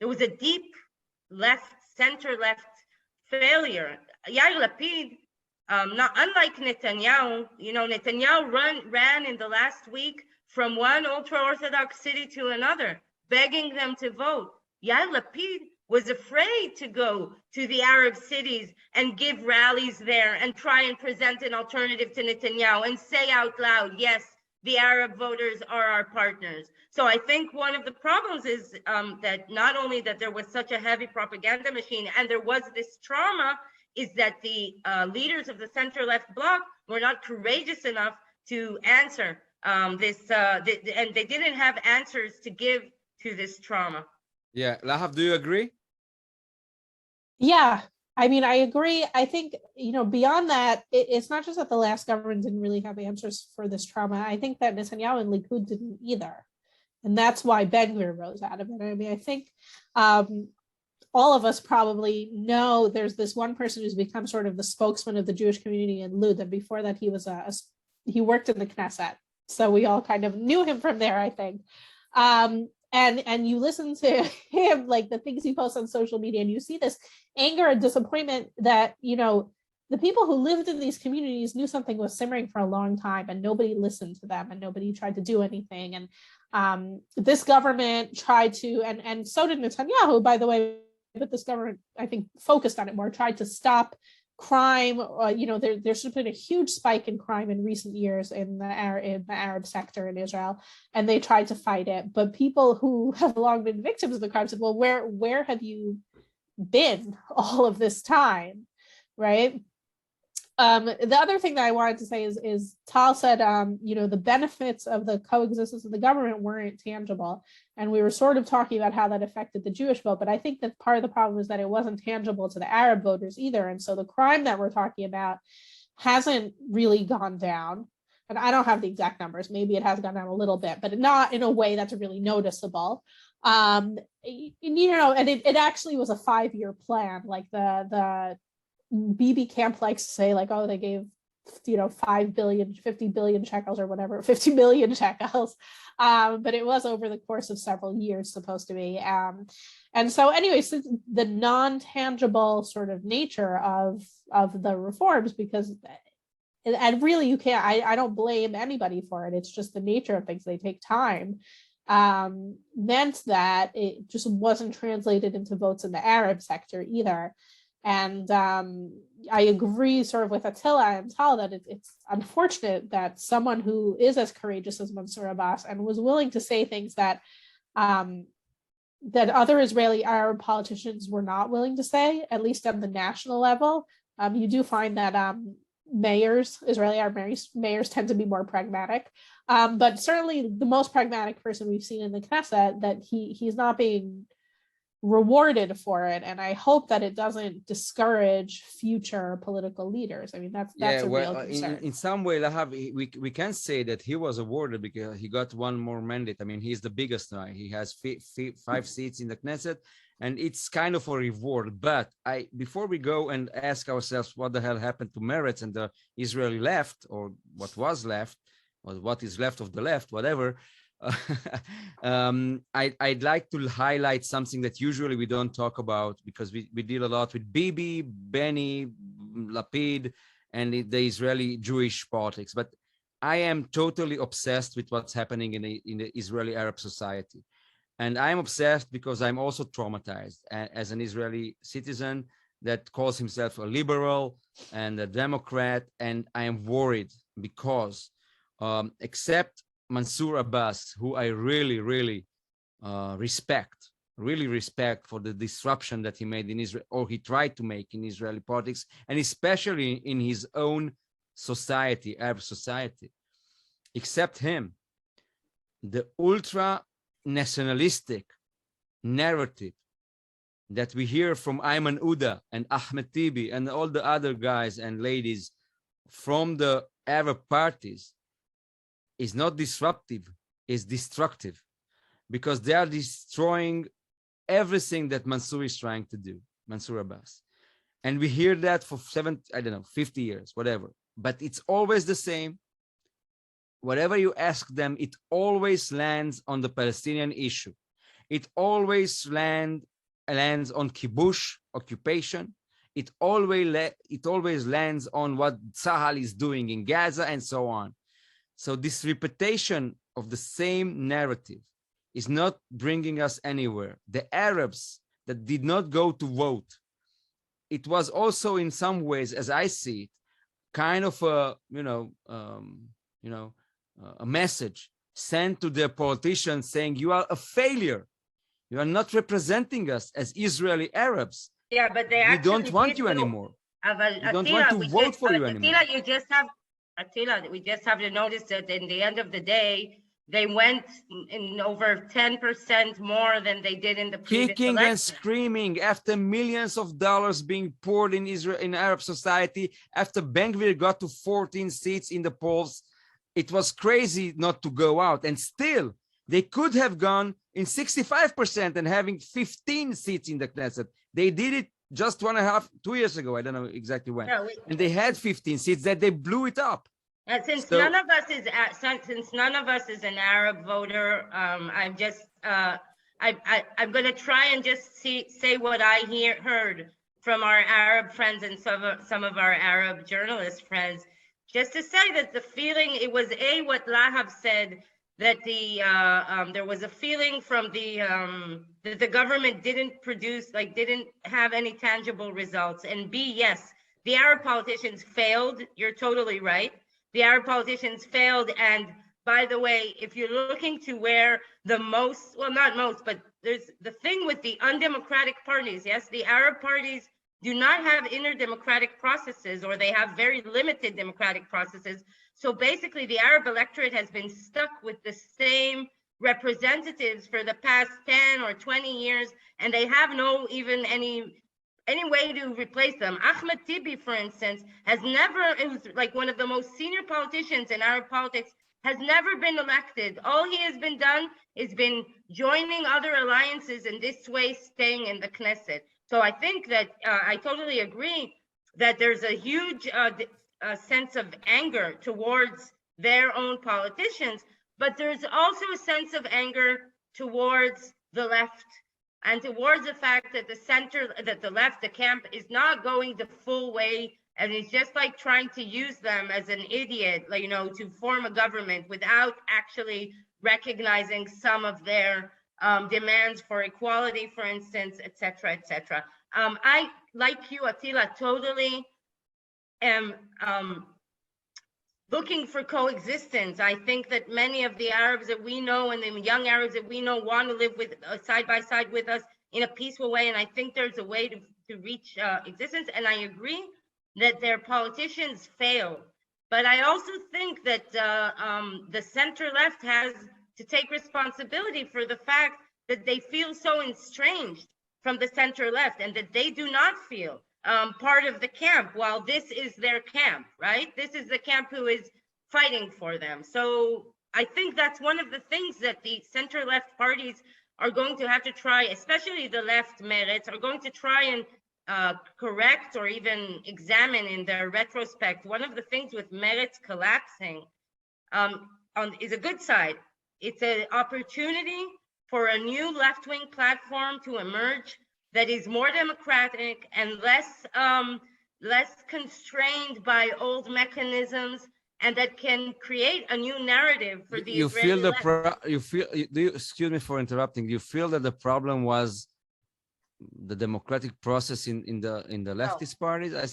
there was a deep center-left failure. Yair Lapid, not unlike Netanyahu, Netanyahu ran in the last week from one ultra-Orthodox city to another, begging them to vote. Yair Lapid was afraid to go to the Arab cities and give rallies there and try and present an alternative to Netanyahu and say out loud, yes, the Arab voters are our partners. So I think one of the problems is that not only that there was such a heavy propaganda machine and there was this trauma, is that the leaders of the center-left bloc were not courageous enough to answer and they didn't have answers to give to this trauma. Yeah, Lahav, do you agree? Yeah, I mean, I agree. I think, beyond that, it's not just that the last government didn't really have answers for this trauma. I think that Netanyahu and Likud didn't either. And that's why Ben-Gvir rose out of it. I mean, I think all of us probably know there's this one person who's become sort of the spokesman of the Jewish community in Lud. And before that, he worked in the Knesset. So we all kind of knew him from there, I think. And you listen to him, like the things he posts on social media, and you see this anger and disappointment that, the people who lived in these communities knew something was simmering for a long time and nobody listened to them and nobody tried to do anything. And this government tried to, and so did Netanyahu, by the way, but this government, I think, focused on it more, tried to stop crime. There's been a huge spike in crime in recent years in the Arab sector in Israel, and they tried to fight it. But people who have long been victims of the crime said, well, where have you been all of this time, right? The other thing that I wanted to say is Tal said, the benefits of the coexistence of the government weren't tangible. And we were sort of talking about how that affected the Jewish vote. But I think that part of the problem is that it wasn't tangible to the Arab voters either. And so the crime that we're talking about hasn't really gone down. And I don't have the exact numbers. Maybe it has gone down a little bit, but not in a way that's really noticeable. And it actually was a 5-year plan. Like the Bibi camp likes to say, like, oh, they gave 5 billion, 50 billion shekels or whatever, 50 million shekels, but it was over the course of several years supposed to be. And so anyway, so the non-tangible sort of nature of the reforms, because and really you can't, I don't blame anybody for it. It's just the nature of things. They take time. Meant that it just wasn't translated into votes in the Arab sector either. And I agree sort of with Attila and Tal that it's unfortunate that someone who is as courageous as Mansour Abbas and was willing to say things that that other Israeli Arab politicians were not willing to say, at least on the national level. You do find that Israeli Arab mayors tend to be more pragmatic. But certainly the most pragmatic person we've seen in the Knesset, that he's not being rewarded for it, and I hope that it doesn't discourage future political leaders. I mean, that's a real concern. In some way, Lahav, we can say that he was awarded because he got one more mandate. I mean, he's the biggest now. He has 5 seats in the Knesset, and it's kind of a reward. But before we go and ask ourselves what the hell happened to Meretz and the Israeli left, or what was left, or what is left of the left, whatever. I'd like to highlight something that usually we don't talk about, because we deal a lot with Bibi, Benny, Lapid, and the Israeli Jewish politics. But I am totally obsessed with what's happening in the Israeli Arab society. And I'm obsessed because I'm also traumatized as an Israeli citizen that calls himself a liberal and a Democrat. And I am worried because except Mansour Abbas, who I really respect for the disruption that he made in Israel, or he tried to make in Israeli politics, and especially in his own society, Arab society. Except him, the ultra-nationalistic narrative that we hear from Ayman Uda and Ahmed Tibi and all the other guys and ladies from the Arab parties is not disruptive, is destructive, because they are destroying everything that Mansour is trying to do, Mansour Abbas. And we hear that for 50 years, whatever. But it's always the same. Whatever you ask them, it always lands on the Palestinian issue. It always lands on kibush, occupation. It always lands on what Tzahal is doing in Gaza and so on. So this repetition of the same narrative is not bringing us anywhere. The Arabs that did not go to vote, it was also in some ways, as I see it, kind of a message sent to their politicians saying, you are a failure. You are not representing us as Israeli Arabs. Yeah, but we don't want you anymore. We don't want to vote for you anymore. Attila, we just have to notice that in the end of the day, they went in over 10% more than they did in the previous kicking election. And screaming after millions of dollars being poured in Israel, in Arab society, after Ben-Gvir got to 14 seats in the polls. It was crazy not to go out, and still they could have gone in 65% and having 15 seats in the Knesset. They did it just 2 years ago. I don't know exactly when. No, and they had 15 seats that they blew it up. And since none of us is an Arab voter, I'm going to try and just say what I heard from our Arab friends and some of our Arab journalist friends, just to say that the feeling, it was what Lahav said, that there was a feeling from that the government didn't have any tangible results. And B, yes, the Arab politicians failed. You're totally right. The Arab politicians failed. And by the way, if you're looking to where but there's the thing with the undemocratic parties. Yes, the Arab parties do not have inner democratic processes, or they have very limited democratic processes. So basically, the Arab electorate has been stuck with the same representatives for the past 10 or 20 years, and they have no even any way to replace them. Ahmed Tibi, for instance, who's like one of the most senior politicians in Arab politics, has never been elected. All he has been done is been joining other alliances, and this way staying in the Knesset. So I think that I totally agree that there's a huge sense of anger towards their own politicians, but there's also a sense of anger towards the left and towards the fact that the left, the camp, is not going the full way And it's just like trying to use them as an idiot, like, to form a government without actually recognizing some of their demands for equality, for instance, et cetera, et cetera. I, like you, Attila, totally am looking for coexistence. I think that many of the Arabs that we know and the young Arabs that we know want to live with side by side with us in a peaceful way. And I think there's a way to reach existence. And I agree that their politicians fail. But I also think that the center left has to take responsibility for the fact that they feel so estranged from the center left and that they do not feel part of the camp, while this is their camp, right? This is the camp who is fighting for them. So I think that's one of the things that the center left parties are going to have to try, especially the left Meretz, are going to try and correct or even examine in their retrospect. One of the things with Meretz collapsing is a good side. It's an opportunity for a new left-wing platform to emerge that is more democratic and less constrained by old mechanisms, and that can create a new narrative for the Israeli left. Excuse me for interrupting. You feel that the problem was the democratic process in the leftist parties? I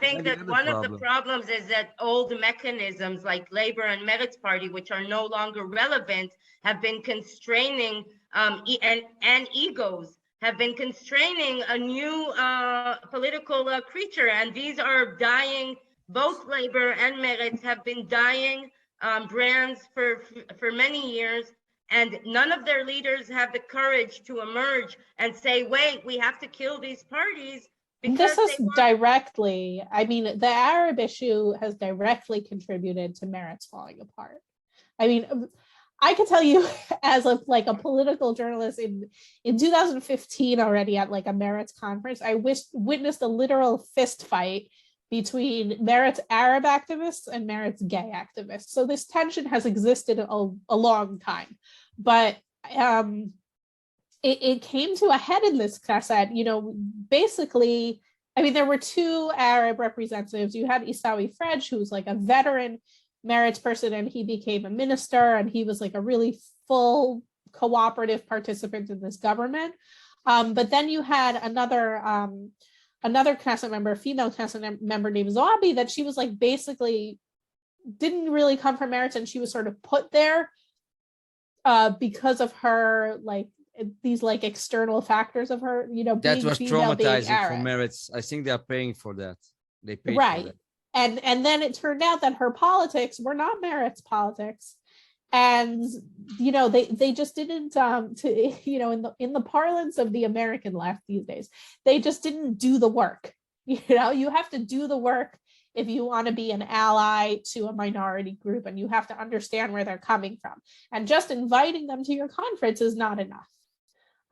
think that one of the problems is that old mechanisms like Labor and Meretz Party, which are no longer relevant, have been constraining and egos have been constraining a new political creature, and these are dying. Both Labor and Meretz have been dying brands for many years, and none of their leaders have the courage to emerge and say, wait, we have to kill these parties. This is directly, I mean, the Arab issue has directly contributed to Meretz falling apart. I mean, I can tell you as a political journalist in 2015 already at like a Meretz conference, I witnessed a literal fist fight between Meretz Arab activists and Meretz gay activists. So this tension has existed a long time, but it came to a head in this Knesset. Basically, I mean, there were two Arab representatives. You had Isawi Frej, who's like a veteran Meretz person, and he became a minister, and he was like a really full cooperative participant in this government. But then you had another Knesset member, a female Knesset member named Zoabi, that she was like basically didn't really come from Meretz, and she was sort of put there because of her these external factors of her, that was female, traumatizing for Meretz. I think they are paying for that. They paid right. for that. And then it turned out that her politics were not Meretz politics, and they just didn't in the parlance of the American left these days, they just didn't do the work. You have to do the work if you want to be an ally to a minority group, and you have to understand where they're coming from. And just inviting them to your conference is not enough.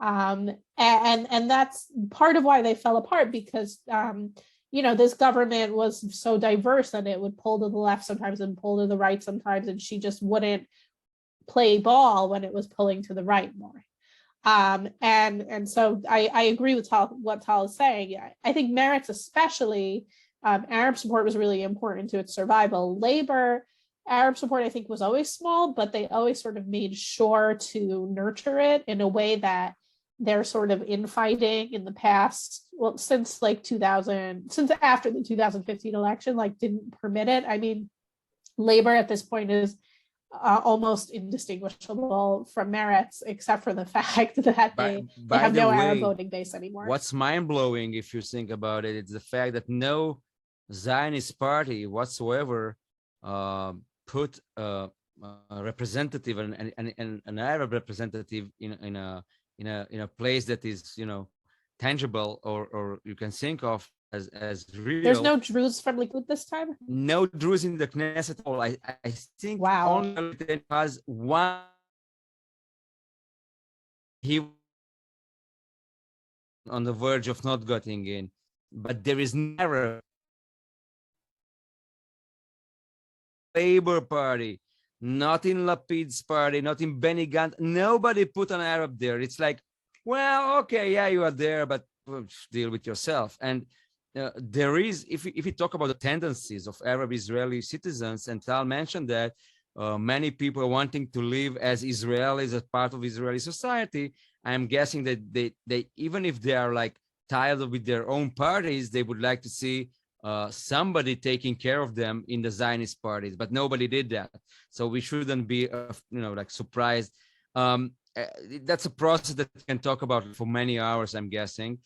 And that's part of why they fell apart, because this government was so diverse that it would pull to the left sometimes and pull to the right sometimes, and she just wouldn't play ball when it was pulling to the right more. And so I agree with what Tal is saying. I think Meretz especially, Arab support was really important to its survival. Labor, Arab support, I think, was always small, but they always sort of made sure to nurture it in a way that their sort of infighting in the past, well, since after the 2015 election, didn't permit it. I mean, Labor at this point is almost indistinguishable from Meretz, except for the fact that they have no Arab voting base anymore. What's mind-blowing, if you think about it, it's the fact that no Zionist party whatsoever put a representative, an Arab representative in a place that is tangible or you can think of as real. There's no Druze from Likud this time? No Druze in the Knesset at all. I think only has one. He on the verge of not getting in, but there is never Labor Party, not in Lapid's party, not in Benny Gantz. Nobody put an Arab there. It's like, well, okay, yeah, you are there, but deal with yourself. And there is, if we talk about the tendencies of Arab Israeli citizens, and Tal mentioned that many people are wanting to live as Israelis, as part of Israeli society. I'm guessing that they even if they are like tired with their own parties, they would like to see somebody taking care of them in the Zionist parties, but nobody did that. So we shouldn't be, like surprised. That's a process that we can talk about for many hours, I'm guessing.